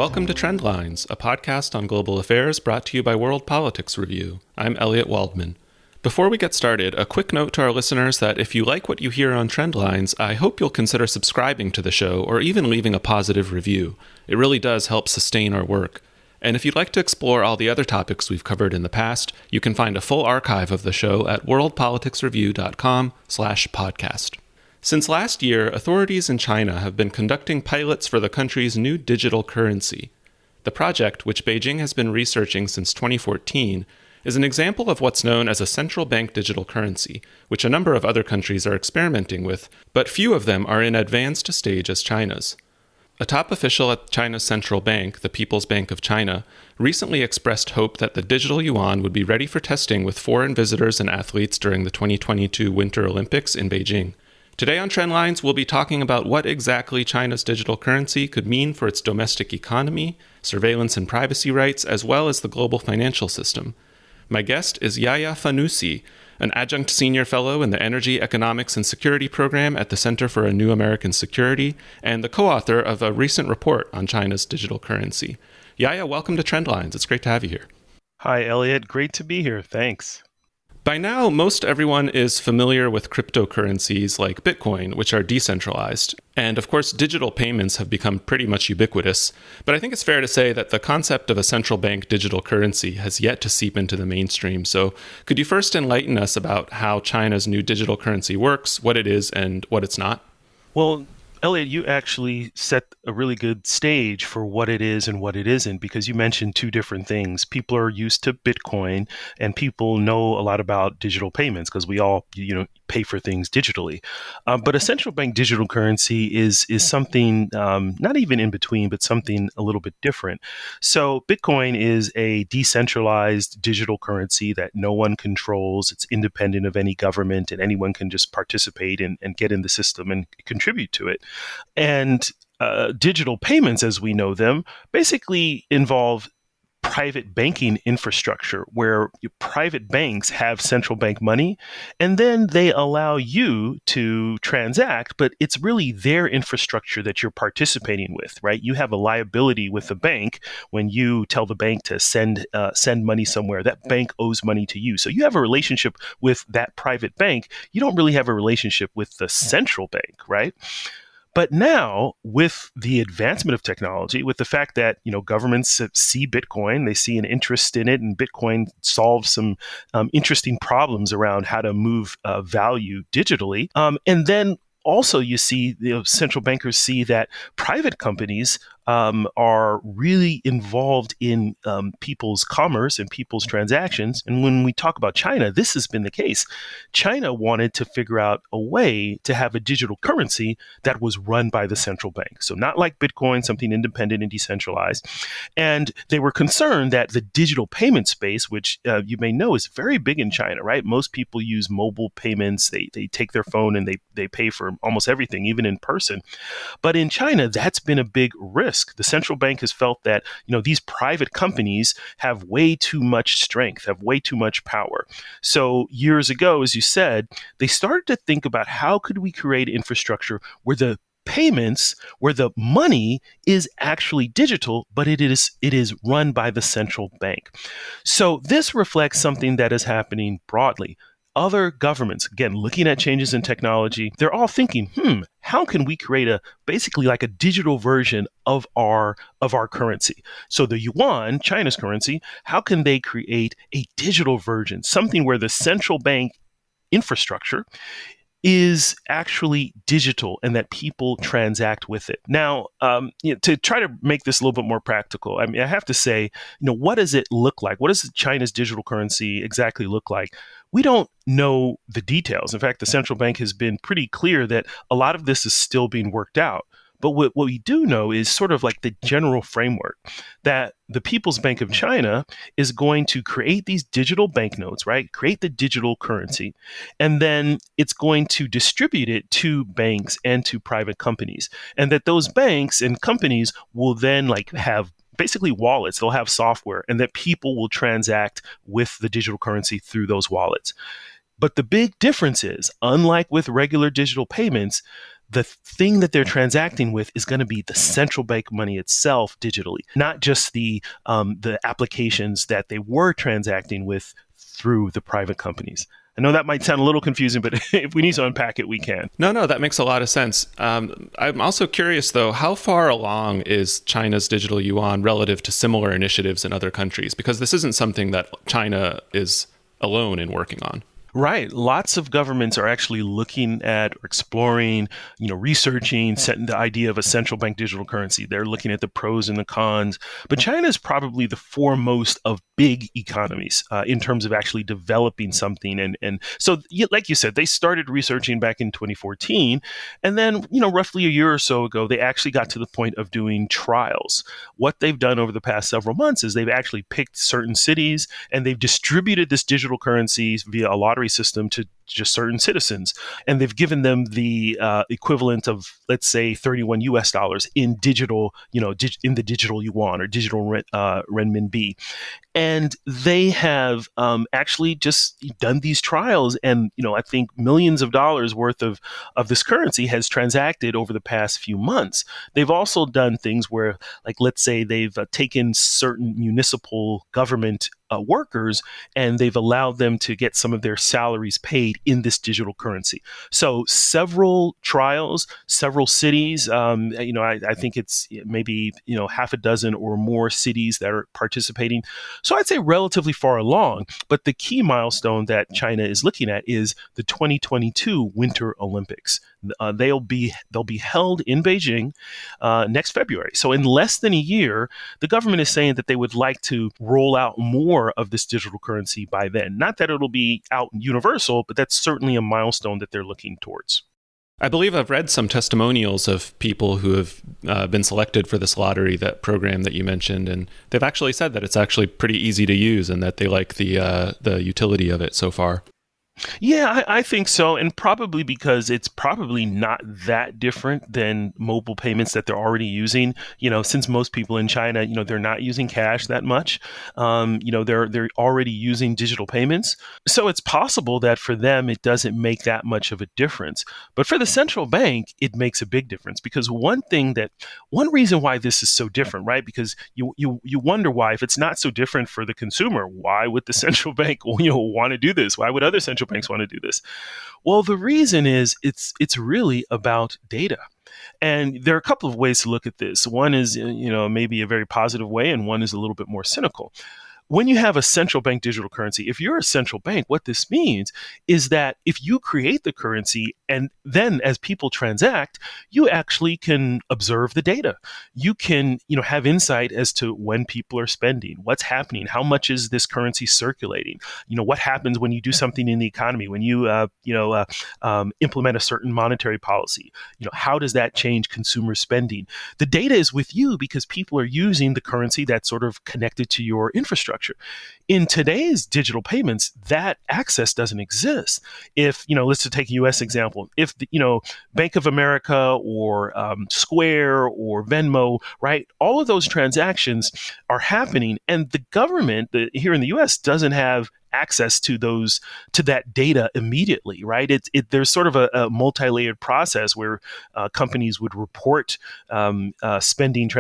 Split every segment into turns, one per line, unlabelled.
welcome to Trendlines, a podcast on global affairs brought to you by World Politics Review. I'm Elliot Waldman. Before we get started, a quick note to our listeners that if you like what you hear on Trendlines, I hope you'll consider subscribing to the show or even leaving a positive review. It really does help sustain our work. And if you'd like to explore all the other topics we've covered in the past, you can find a full archive of the show at worldpoliticsreview.com/podcast. Since last year, authorities in China have been conducting pilots for the country's new digital currency. The project, which Beijing has been researching since 2014, is an example of what's known as a central bank digital currency, which a number of other countries are experimenting with, but few of them are in advanced stage as China's. A top official at China's central bank, the People's Bank of China, recently expressed hope that the digital yuan would be ready for testing with foreign visitors and athletes during the 2022 Winter Olympics in Beijing. Today on Trendlines, we'll be talking about what exactly China's digital currency could mean for its domestic economy, surveillance and privacy rights, as well as the global financial system. My guest is Yaya Fanusie, an adjunct senior fellow in the Energy, Economics, and Security program at the Center for a New American Security, and the co-author of a recent report on China's digital currency. Yaya, welcome to Trendlines. It's great to have you here.
Hi, Elliot. Great to be here. Thanks.
By now, most everyone is familiar with cryptocurrencies like Bitcoin, which are decentralized. And of course, digital payments have become pretty much ubiquitous. But I think it's fair to say that the concept of a central bank digital currency has yet to seep into the mainstream. So could you first enlighten us about how China's new digital currency works, what it is, and what it's not?
Well, Elliot, you actually set a really good stage for what it is and what it isn't, because you mentioned two different things. People are used to Bitcoin, and people know a lot about digital payments because we all, pay for things digitally. But a central bank digital currency is something not even in between, but something a little bit different. So Bitcoin is a decentralized digital currency that no one controls. It's independent of any government, and anyone can just participate and get in the system and contribute to it. And digital payments, as we know them, basically involve private banking infrastructure where private banks have central bank money, and then they allow you to transact, but it's really their infrastructure that you're participating with, right? You have a liability with the bank when you tell the bank to send money somewhere. That bank owes money to you. So you have a relationship with that private bank. You don't really have a relationship with the central bank, right? But now, with the advancement of technology, with the fact that governments see Bitcoin, they see an interest in it, and Bitcoin solves some interesting problems around how to move value digitally, and then also you see central bankers see that private companies are really involved in people's commerce and people's transactions. And when we talk about China, this has been the case. China wanted to figure out a way to have a digital currency that was run by the central bank. So not like Bitcoin, something independent and decentralized. And they were concerned that the digital payment space, which you may know is very big in China, right? Most people use mobile payments. They take their phone and they pay for almost everything, even in person. But in China, that's been a big risk. The central bank has felt that, these private companies have way too much strength, have way too much power. So years ago, as you said, they started to think about how could we create infrastructure where the payments, where the money is actually digital, but it is run by the central bank. So this reflects something that is happening broadly. Other governments, again, looking at changes in technology, they're all thinking, how can we create basically like a digital version of our currency? So the yuan, China's currency, how can they create a digital version, something where the central bank infrastructure is actually digital and that people transact with it. Now, to try to make this a little bit more practical, I have to say, what does it look like? What does China's digital currency exactly look like? We don't know the details. In fact, the central bank has been pretty clear that a lot of this is still being worked out. But what we do know is sort of like the general framework that the People's Bank of China is going to create these digital banknotes, right? Create the digital currency. And then it's going to distribute it to banks and to private companies. And that those banks and companies will then have basically wallets. They'll have software, and that people will transact with the digital currency through those wallets. But the big difference is, unlike with regular digital payments, the thing that they're transacting with is going to be the central bank money itself digitally, not just the applications that they were transacting with through the private companies. I know that might sound a little confusing, but if we need to unpack it, we can.
No, that makes a lot of sense. I'm also curious, though, how far along is China's digital yuan relative to similar initiatives in other countries? Because this isn't something that China is alone in working on.
Right. Lots of governments are actually looking at or exploring, researching, setting the idea of a central bank digital currency. They're looking at the pros and the cons. But China is probably the foremost of big economies in terms of actually developing something. And so, like you said, they started researching back in 2014. And then, roughly a year or so ago, they actually got to the point of doing trials. What they've done over the past several months is they've actually picked certain cities and they've distributed this digital currency via a lottery system to just certain citizens, and they've given them the equivalent of, let's say, $31 in digital, in the digital yuan or digital renminbi. And they have actually just done these trials, and I think millions of dollars worth of this currency has transacted over the past few months. They've also done things where, like, let's say they've taken certain municipal government workers, and they've allowed them to get some of their salaries paid in this digital currency. So several trials, several cities, I think it's maybe, half a dozen or more cities that are participating. So I'd say relatively far along, but the key milestone that China is looking at is the 2022 Winter Olympics. They'll be held in Beijing next February. So in less than a year, the government is saying that they would like to roll out more of this digital currency by then. Not that it'll be out universal, but that's certainly a milestone that they're looking towards.
I believe I've read some testimonials of people who have been selected for this lottery, that program that you mentioned, and they've actually said that it's actually pretty easy to use and that they like the utility of it so far.
Yeah, I think so. And probably because it's probably not that different than mobile payments that they're already using. Since most people in China, they're not using cash that much. They're already using digital payments. So it's possible that for them, it doesn't make that much of a difference. But for the central bank, it makes a big difference, because one reason why this is so different, right? Because you wonder why, if it's not so different for the consumer, why would the central bank, want to do this? Why would other central banks want to do this? Well, the reason is it's really about data. And there are a couple of ways to look at this. One is, maybe a very positive way, and one is a little bit more cynical. When you have a central bank digital currency, if you're a central bank, what this means is that if you create the currency and then as people transact, you actually can observe the data. You can, have insight as to when people are spending, what's happening, how much is this currency circulating, what happens when you do something in the economy, when you, implement a certain monetary policy, how does that change consumer spending? The data is with you because people are using the currency that's sort of connected to your infrastructure. In today's digital payments, that access doesn't exist. If, let's just take a U.S. example. If, Bank of America or Square or Venmo, right, all of those transactions are happening, and the government here in the U.S. doesn't have access to that data immediately, right? There's sort of a multi-layered process where companies would report spending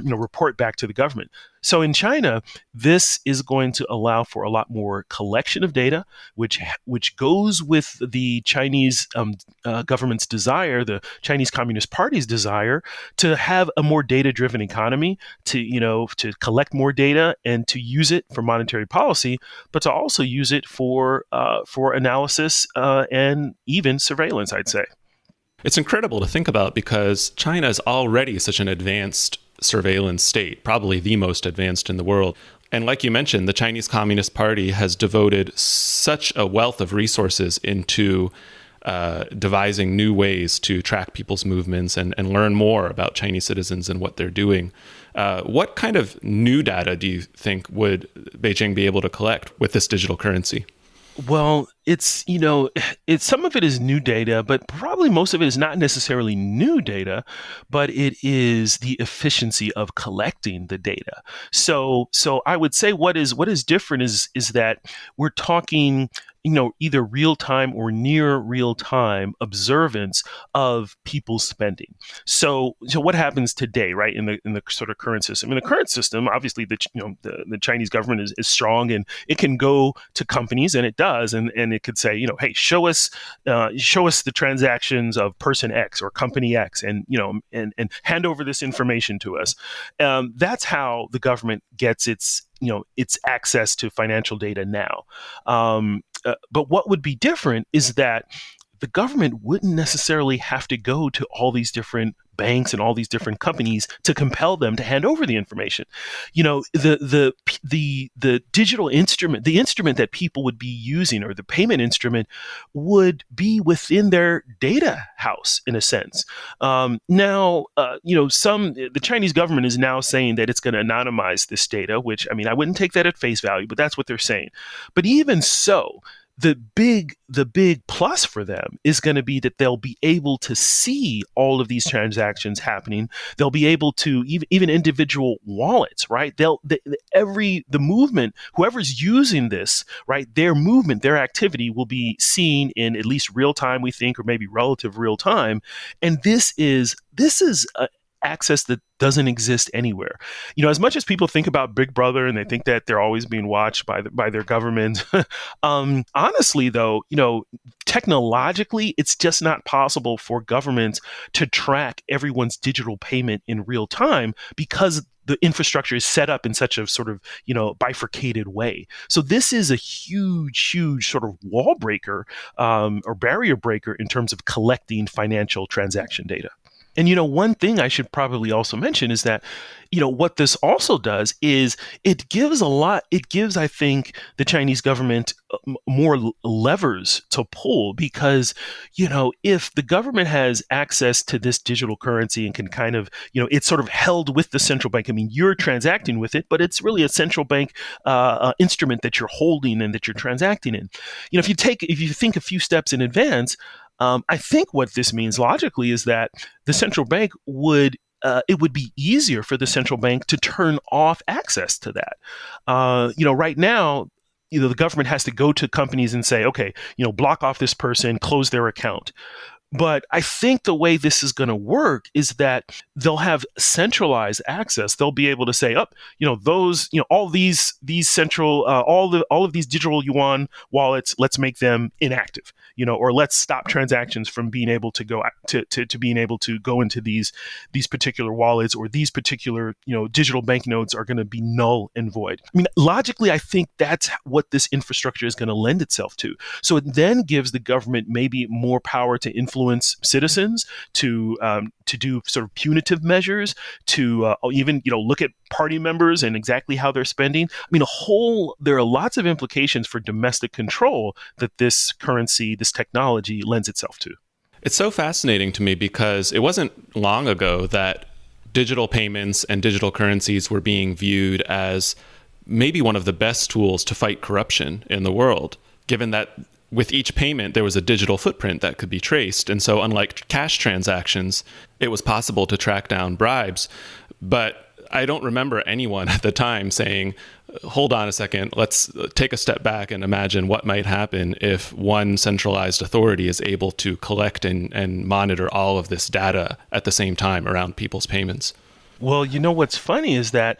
report back to the government. So in China, this is going to allow for a lot more collection of data, which goes with the Chinese government's desire, the Chinese Communist Party's desire to have a more data-driven economy, to collect more data and to use it for monetary policy, but to also use it for analysis and even surveillance, I'd say.
It's incredible to think about, because China is already such an advanced surveillance state, probably the most advanced in the world. And like you mentioned, the Chinese Communist Party has devoted such a wealth of resources into devising new ways to track people's movements and learn more about Chinese citizens and what they're doing. What kind of new data do you think would Beijing be able to collect with this digital currency?
Well, It's, it's some of it is new data, but probably most of it is not necessarily new data, but it is the efficiency of collecting the data. So I would say what is different is that we're talking, either real time or near real time observance of people's spending. So what happens today, right, in the sort of current system? In the current system, obviously the Chinese government is strong, and it can go to companies, and it does, and it could say, hey, show us the transactions of person X or company X, and and hand over this information to us. That's how the government gets its access to financial data now. But what would be different is that the government wouldn't necessarily have to go to all these different banks and all these different companies to compel them to hand over the information. The digital instrument, the instrument that people would be using, or the payment instrument, would be within their data house in a sense. Now, the Chinese government is now saying that it's going to anonymize this data, which, I mean, I wouldn't take that at face value, but that's what they're saying. But even so, the big plus for them is going to be that they'll be able to see all of these transactions happening. They'll be able to even individual wallets, right? The movement, whoever's using this, right, their movement, their activity will be seen in at least real time, we think, or maybe relative real time. And this is access that doesn't exist anywhere. As much as people think about Big Brother and they think that they're always being watched by their government, honestly, though, technologically, it's just not possible for governments to track everyone's digital payment in real time, because the infrastructure is set up in such a sort of, bifurcated way. So this is a huge sort of wall breaker, or barrier breaker in terms of collecting financial transaction data. And one thing I should probably also mention is that, what this also does is it gives, I think, the Chinese government more levers to pull, because, if the government has access to this digital currency and can kind of, it's sort of held with the central bank. I mean, you're transacting with it, but it's really a central bank instrument that you're holding and that you're transacting in. If you think a few steps in advance, I think what this means logically is that the central bank it would be easier for the central bank to turn off access to that. Right now, the government has to go to companies and say, okay, block off this person, close their account. But I think the way this is going to work is that they'll have centralized access. They'll be able to say, all these central, all of these digital yuan wallets, let's make them inactive, or let's stop transactions from being able to go to being able to go into these particular wallets, or these particular, digital banknotes are going to be null and void. I mean, logically, I think that's what this infrastructure is going to lend itself to. So it then gives the government maybe more power to influence citizens, to do sort of punitive measures, to even look at party members and exactly how they're spending. I mean, there are lots of implications for domestic control that this currency, this technology lends itself to.
It's so fascinating to me because it wasn't long ago that digital payments and digital currencies were being viewed as maybe one of the best tools to fight corruption in the world, given that with each payment, there was a digital footprint that could be traced. And so unlike cash transactions, it was possible to track down bribes. But I don't remember anyone at the time saying, hold on a second, let's take a step back and imagine what might happen if one centralized authority is able to collect and monitor all of this data at the same time around people's payments.
Well, what's funny is that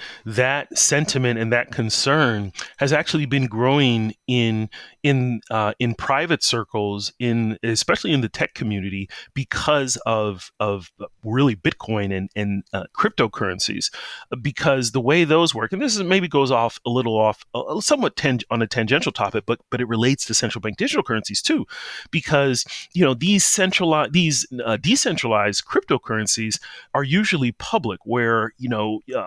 sentiment and that concern has actually been growing in private circles, especially in the tech community, because of really Bitcoin and cryptocurrencies, because the way those work, and this maybe goes off somewhat on a tangential topic, but it relates to central bank digital currencies too, because these decentralized cryptocurrencies are usually public, where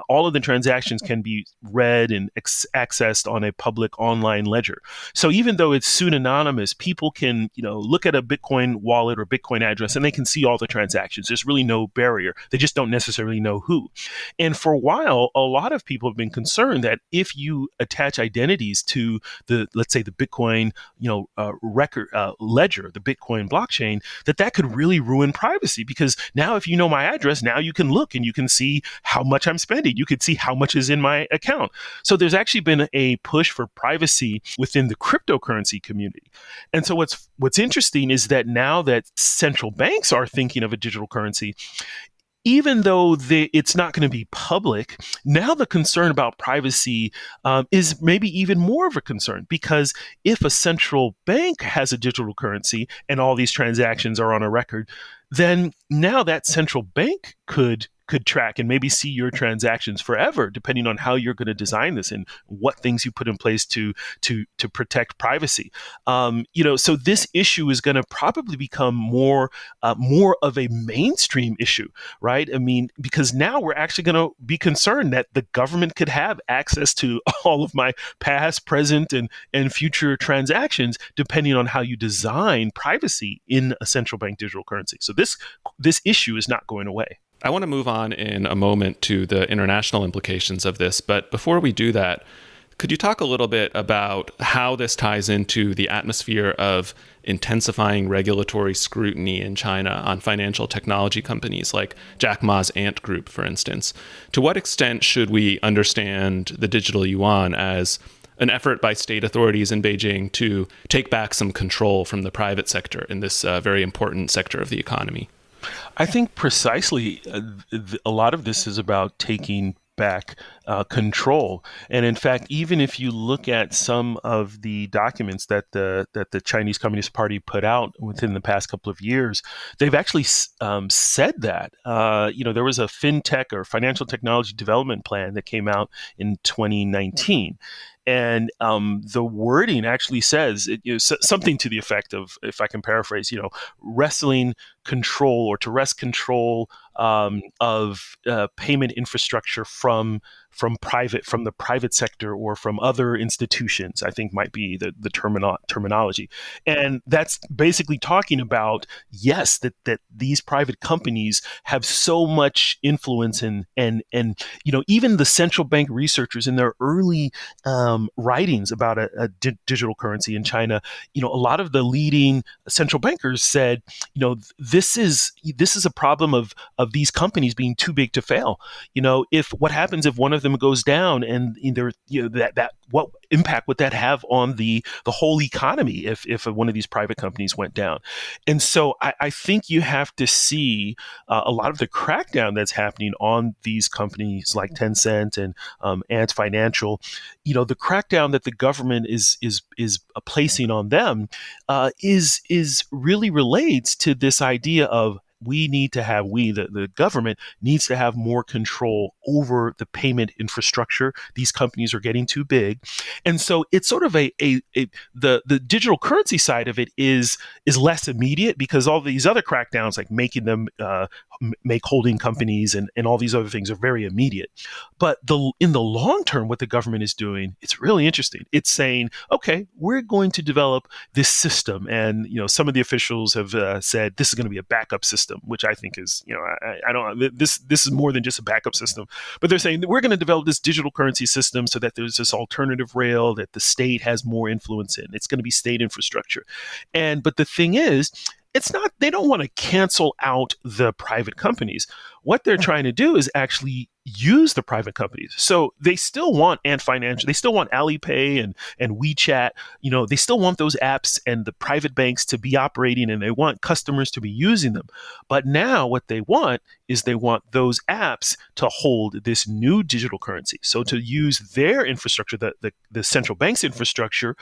all of the transactions can be read and accessed on a public online ledger. So even though though it's pseudonymous. People can, look at a Bitcoin wallet or Bitcoin address and they can see all the transactions. There's really no barrier. They just don't necessarily know who. And for a while, a lot of people have been concerned that if you attach identities to let's say the Bitcoin, record ledger, the Bitcoin blockchain, that could really ruin privacy, because now if you know my address, now you can look and you can see how much I'm spending. You can see how much is in my account. So there's actually been a push for privacy within the cryptocurrency community. And so what's interesting is that now that central banks are thinking of a digital currency, even though it's not going to be public, now the concern about privacy is maybe even more of a concern, because if a central bank has a digital currency and all these transactions are on a record, then now that central bank could track and maybe see your transactions forever, depending on how you're going to design this and what things you put in place to protect privacy. So this issue is going to probably become more of a mainstream issue, right? I mean, because now we're actually going to be concerned that the government could have access to all of my past, present, and future transactions, depending on how you design privacy in a central bank digital currency. So this issue is not going away.
I want to move on in a moment to the international implications of this, but before we do that, could you talk a little bit about how this ties into the atmosphere of intensifying regulatory scrutiny in China on financial technology companies like Jack Ma's Ant Group, for instance? To what extent should we understand the digital yuan as an effort by state authorities in Beijing to take back some control from the private sector in this very important sector of the economy?
I think precisely a lot of this is about taking back control. And in fact, even if you look at some of the documents that the Chinese Communist Party put out within the past couple of years, they've actually said that. There was a fintech or financial technology development plan that came out in 2019. And the wording actually says something to the effect of, if I can paraphrase, wresting control or to wrest control of payment infrastructure from the private sector or from other institutions, I think might be the terminology. And that's basically talking about, yes, that these private companies have so much influence and even the central bank researchers in their early writings about a digital currency in China, a lot of the leading central bankers said, this is a problem of these companies being too big to fail. What happens if one of them goes down, and that what impact would that have on the whole economy if one of these private companies went down? And so I think you have to see a lot of the crackdown that's happening on these companies like Tencent and Ant Financial. The crackdown that the government is placing on them is really relates to this idea of the government needs to have more control over the payment infrastructure. These companies are getting too big. And so it's sort of the digital currency side of it is less immediate, because all these other crackdowns, like making them make holding companies and all these other things, are very immediate. But in the long term, what the government is doing, it's really interesting. It's saying, okay, we're going to develop this system. And, some of the officials have said this is going to be a backup system, which I think is, this is more than just a backup system. But they're saying that we're going to develop this digital currency system so that there's this alternative rail that the state has more influence in. It's going to be state infrastructure. But the thing is, they don't want to cancel out the private companies. What they're trying to do is actually use the private companies. So they still want Ant Financial, they still want Alipay and WeChat. They still want those apps and the private banks to be operating, and they want customers to be using them. But now what they want is they want those apps to hold this new digital currency. So to use their infrastructure, the central bank's infrastructure,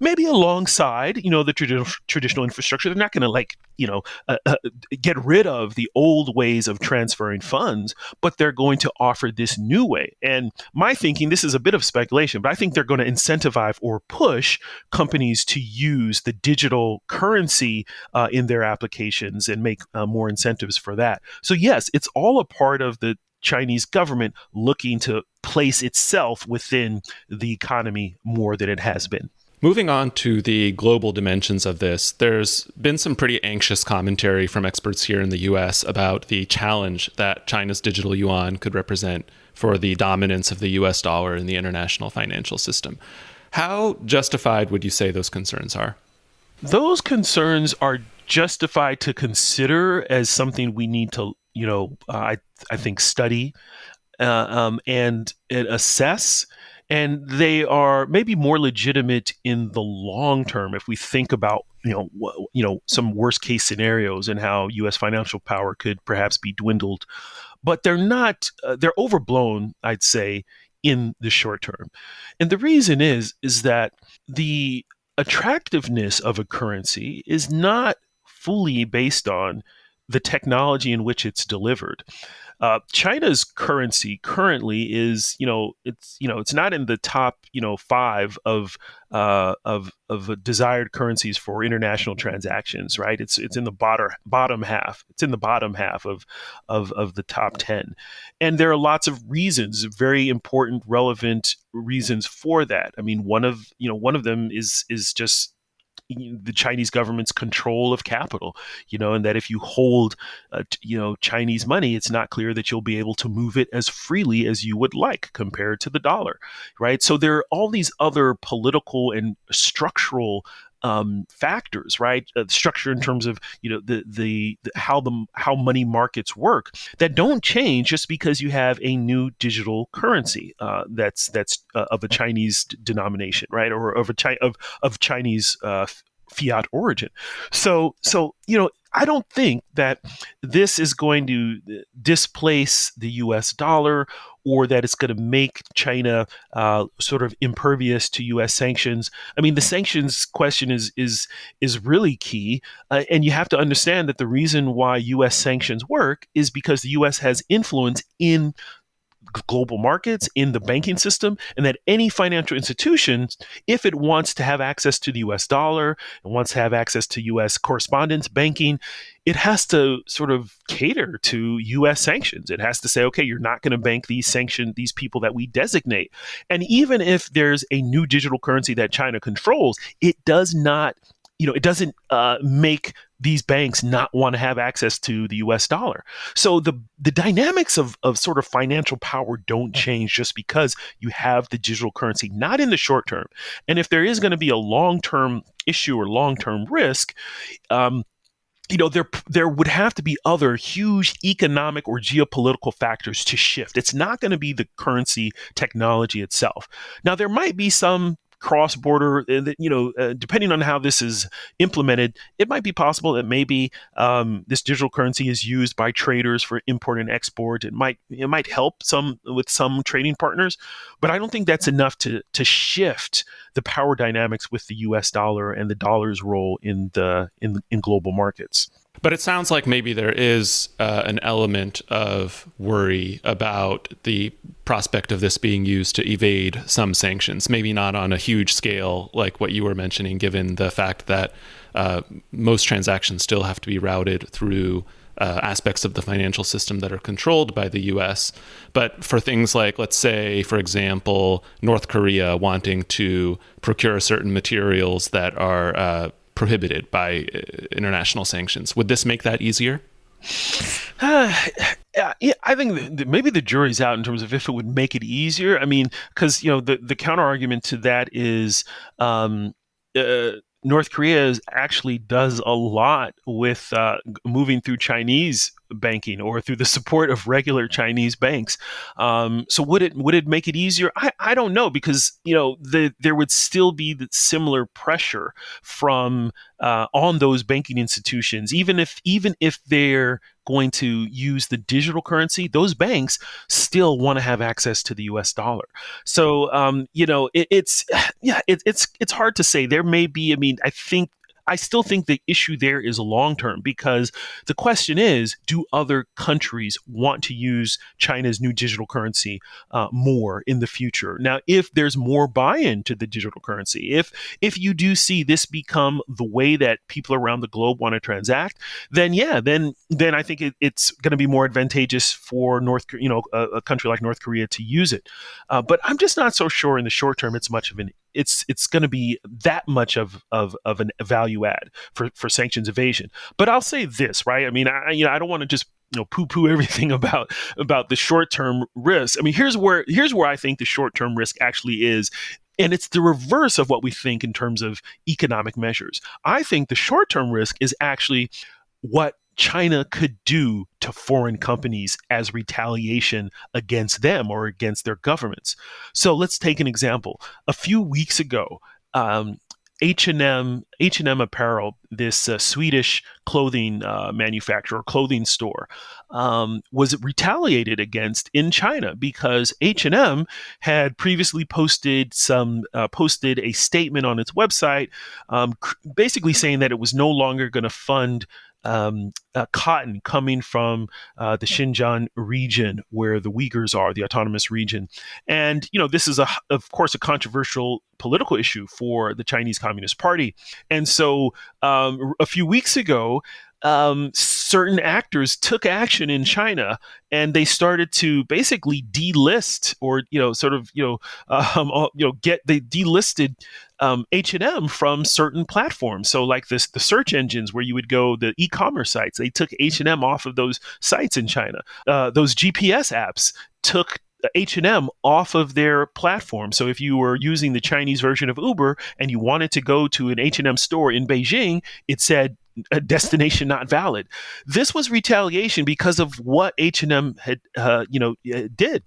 maybe alongside, the traditional infrastructure. They're not going to get rid of the old ways of transferring funds, but they're going to offer this new way. And my thinking, this is a bit of speculation, but I think they're going to incentivize or push companies to use the digital currency in their applications and make more incentives for that. So yes, it's all a part of the Chinese government looking to place itself within the economy more than it has been.
Moving on to the global dimensions of this, there's been some pretty anxious commentary from experts here in the US about the challenge that China's digital yuan could represent for the dominance of the US dollar in the international financial system. How justified would you say those concerns are?
Those concerns are justified to consider as something we need to, I think, study and assess. And they are maybe more legitimate in the long term if we think about some worst case scenarios and how U.S. financial power could perhaps be dwindled. But they're not. They're overblown, I'd say, in the short term. And the reason is that the attractiveness of a currency is not fully based on the technology in which it's delivered. China's currency currently is, it's not in the top, five of desired currencies for international transactions, right? It's in the bottom half. It's in the bottom half of the top 10, and there are lots of reasons, very important, relevant reasons for that. I mean, one of them is just the Chinese government's control of capital, and that if you hold, Chinese money, it's not clear that you'll be able to move it as freely as you would like compared to the dollar, right? So there are all these other political and structural factors, right? Structure in terms of the how money markets work that don't change just because you have a new digital currency that's of a Chinese denomination, right, or of Chinese fiat origin. So I don't think that this is going to displace the U.S. dollar, or that it's going to make China sort of impervious to U.S. sanctions. I mean, the sanctions question is really key, and you have to understand that the reason why U.S. sanctions work is because the U.S. has influence in global markets, in the banking system, and that any financial institution, if it wants to have access to the US dollar and wants to have access to US correspondence banking, it has to sort of cater to US sanctions. It has to say, okay, you're not going to bank these people that we designate. And even if there's a new digital currency that China controls, it does not it doesn't make these banks not want to have access to the US dollar. So the dynamics of sort of financial power don't change just because you have the digital currency, not in the short term. And if there is going to be a long-term issue or long-term risk, there would have to be other huge economic or geopolitical factors to shift. It's not going to be the currency technology itself. Now, there might be some cross-border, depending on how this is implemented, it might be possible that maybe this digital currency is used by traders for import and export. It might help with some trading partners, but I don't think that's enough to shift the power dynamics with the U.S. dollar and the dollar's role in global markets.
But it sounds like maybe there is an element of worry about the prospect of this being used to evade some sanctions, maybe not on a huge scale like what you were mentioning, given the fact that most transactions still have to be routed through aspects of the financial system that are controlled by the U.S. But for things like, let's say, for example, North Korea wanting to procure certain materials that are prohibited by international sanctions. Would this make that easier?
Yeah, I think maybe the jury's out in terms of if it would make it easier. I mean, because the counter argument to that is North Korea actually does a lot with moving through Chinese banking or through the support of regular Chinese banks. So would it make it easier? I don't know, because there would still be the similar pressure from on those banking institutions, even if they're going to use the digital currency. Those banks still want to have access to the U.S. dollar. So it's hard to say. There may be. I mean, I still think the issue there is long term, because the question is, do other countries want to use China's new digital currency more in the future? Now, if there's more buy-in to the digital currency, if you do see this become the way that people around the globe want to transact, then I think it's going to be more advantageous for a country like North Korea to use it. But I'm just not so sure in the short term it's much of an it's going to be that much of an value add for sanctions evasion. But I'll say this, right? I mean, I don't want to just poo-poo everything about the short-term risk. I mean, here's where I think the short-term risk actually is. And it's the reverse of what we think in terms of economic measures. I think the short-term risk is actually what China could do to foreign companies as retaliation against them or against their governments. So let's take an example. A few weeks ago, H&M Apparel, this Swedish clothing manufacturer, clothing store, was retaliated against in China because H&M had previously posted a statement on its website, basically saying that it was no longer going to fund cotton coming from the Xinjiang region where the Uyghurs are, the autonomous region. And, this is, of course, a controversial political issue for the Chinese Communist Party. And so a few weeks ago, certain actors took action in China, and they started to basically delist or they delisted H&M from certain platforms. So like the search engines where you would go, the e-commerce sites, they took H&M off of those sites in China. Those GPS apps took H&M off of their platform. So if you were using the Chinese version of Uber and you wanted to go to an H&M store in Beijing, it said a destination not valid. This was retaliation because of what H&M had did.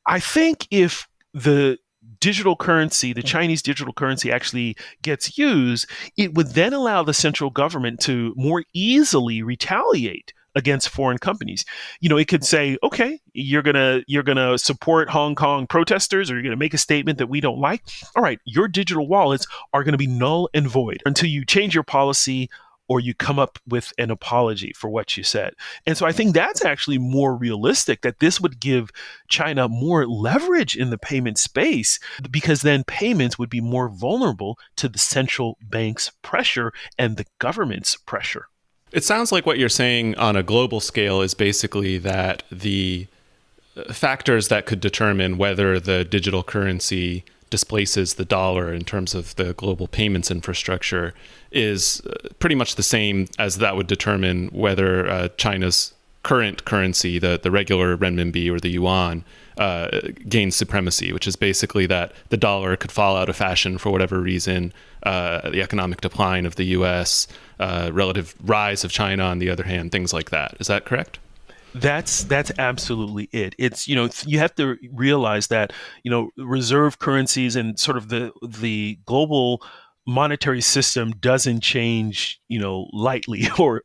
I think if the Chinese digital currency actually gets used, it would then allow the central government to more easily retaliate against foreign companies. It could say, okay, you're gonna support Hong Kong protesters, or you're gonna make a statement that we don't like. All right, your digital wallets are gonna be null and void until you change your policy or you come up with an apology for what you said. And so I think that's actually more realistic, that this would give China more leverage in the payment space, because then payments would be more vulnerable to the central bank's pressure and the government's pressure.
It sounds like what you're saying on a global scale is basically that the factors that could determine whether the digital currency displaces the dollar in terms of the global payments infrastructure is pretty much the same as that would determine whether China's current currency, the regular renminbi or the yuan, gains supremacy, which is basically that the dollar could fall out of fashion for whatever reason, the economic decline of the U.S., relative rise of China on the other hand, things like that. Is that correct?
That's absolutely it. It's, you have to realize that, reserve currencies and sort of the global monetary system doesn't change, lightly or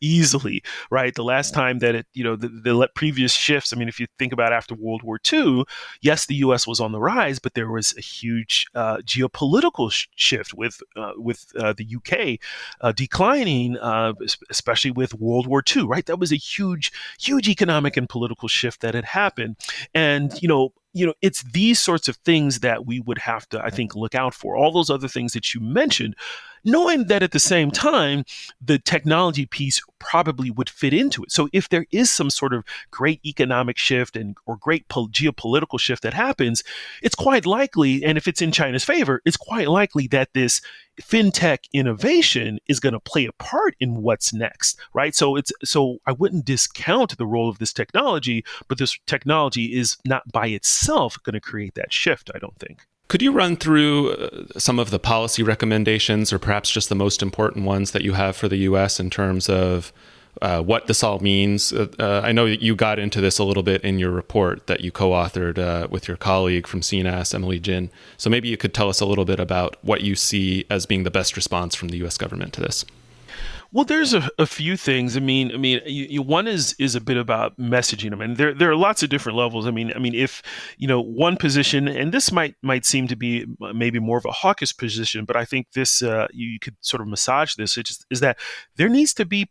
easily, right? The last time that it, the previous shifts, I mean, if you think about after World War II, yes, the U.S. was on the rise, but there was a huge geopolitical shift with the U.K. Declining, especially with World War II, right? That was a huge economic and political shift that had happened. And, it's these sorts of things that we would have to, I think, look out for. All those other things that you mentioned, knowing that at the same time, the technology piece probably would fit into it. So if there is some sort of great economic shift or great geopolitical shift that happens, it's quite likely, and if it's in China's favor, it's quite likely that this fintech innovation is going to play a part in what's next, right? So I wouldn't discount the role of this technology, but this technology is not by itself going to create that shift, I don't think.
Could you run through some of the policy recommendations, or perhaps just the most important ones that you have for the U.S. in terms of what this all means? I know that you got into this a little bit in your report that you co-authored with your colleague from CNAS, Emily Jin. So maybe you could tell us a little bit about what you see as being the best response from the U.S. government to this.
Well, there's a few things. I mean, one is a bit about messaging. I mean, there are lots of different levels. I mean, if one position, and this might seem to be maybe more of a hawkish position, but I think this you could sort of massage this. Is that there needs to be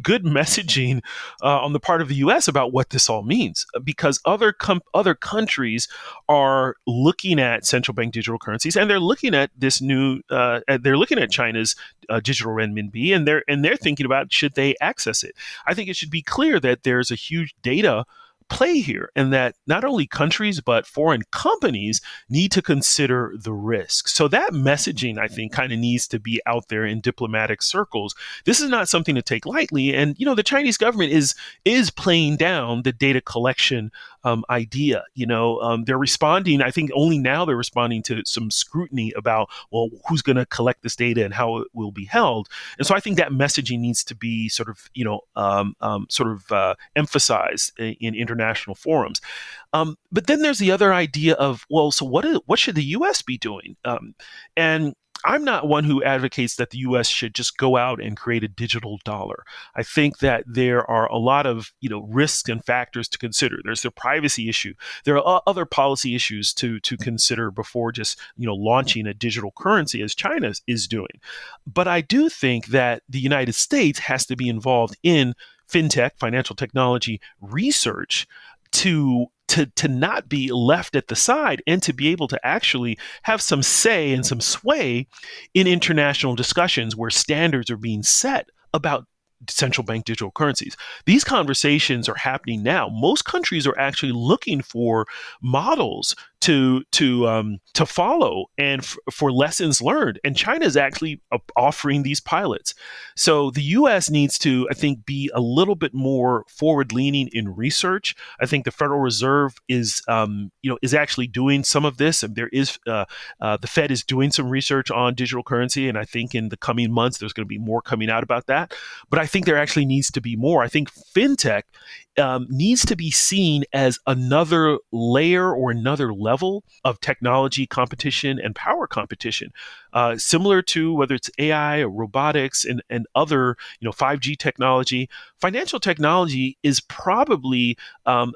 good messaging on the part of the U.S. about what this all means, because other countries are looking at central bank digital currencies, and they're looking at this new. They're looking at China's digital renminbi, and they're thinking about, should they access it. I think it should be clear that there's a huge data play here, and that not only countries but foreign companies need to consider the risk. So that messaging, I think, kind of needs to be out there in diplomatic circles. This is not something to take lightly, and the Chinese government is playing down the data collection idea. They're responding. I think only now they're responding to some scrutiny about, well, who's going to collect this data and how it will be held. And so I think that messaging needs to be sort of emphasized in international forums. But then there's the other idea of, well, so what should the U.S. be doing? And I'm not one who advocates that the U.S. should just go out and create a digital dollar. I think that there are a lot of risks and factors to consider. There's the privacy issue. There are other policy issues to consider before just launching a digital currency as China is doing. But I do think that the United States has to be involved in fintech, financial technology research to not be left at the side, and to be able to actually have some say and some sway in international discussions where standards are being set about central bank digital currencies. These conversations are happening now. Most countries are actually looking for models to follow and for lessons learned. And China is actually offering these pilots. So the U.S. needs to, I think, be a little bit more forward-leaning in research. I think the Federal Reserve is actually doing some of this, and there is the Fed is doing some research on digital currency. And I think in the coming months there's going to be more coming out about that. But I think there actually needs to be more. I think fintech needs to be seen as another layer or another level of technology competition and power competition, similar to whether it's AI or robotics and other 5G technology. Financial technology is probably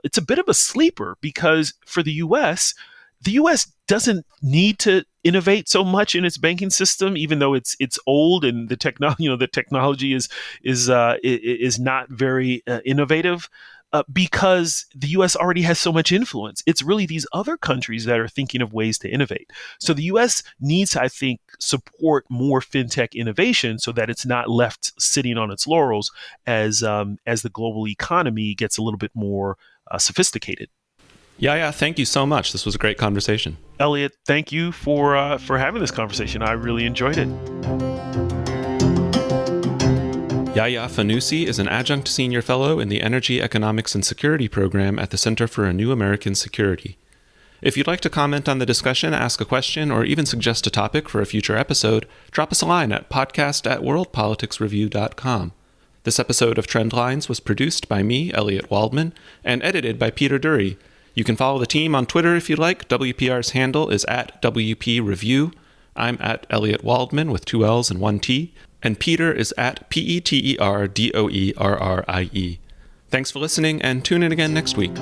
it's a bit of a sleeper, because for the U.S. doesn't need to innovate so much in its banking system, even though it's old and the technology is not very innovative. Because the U.S. already has so much influence. It's really these other countries that are thinking of ways to innovate. So the U.S. needs to, I think, support more fintech innovation so that it's not left sitting on its laurels as the global economy gets a little bit more sophisticated.
Yaya, thank you so much. This was a great conversation.
Elliot, thank you for having this conversation. I really enjoyed it.
Yaya Fanusie is an adjunct senior fellow in the Energy, Economics, and Security program at the Center for a New American Security. If you'd like to comment on the discussion, ask a question, or even suggest a topic for a future episode, drop us a line at podcast@worldpoliticsreview.com. This episode of Trendlines was produced by me, Elliot Waldman, and edited by Peter Dury. You can follow the team on Twitter if you'd like. WPR's handle is @WPReview. I'm at Elliot Waldman with 2 L's and 1 T. And Peter is at PETERDOERRIE. Thanks for listening, and tune in again next week.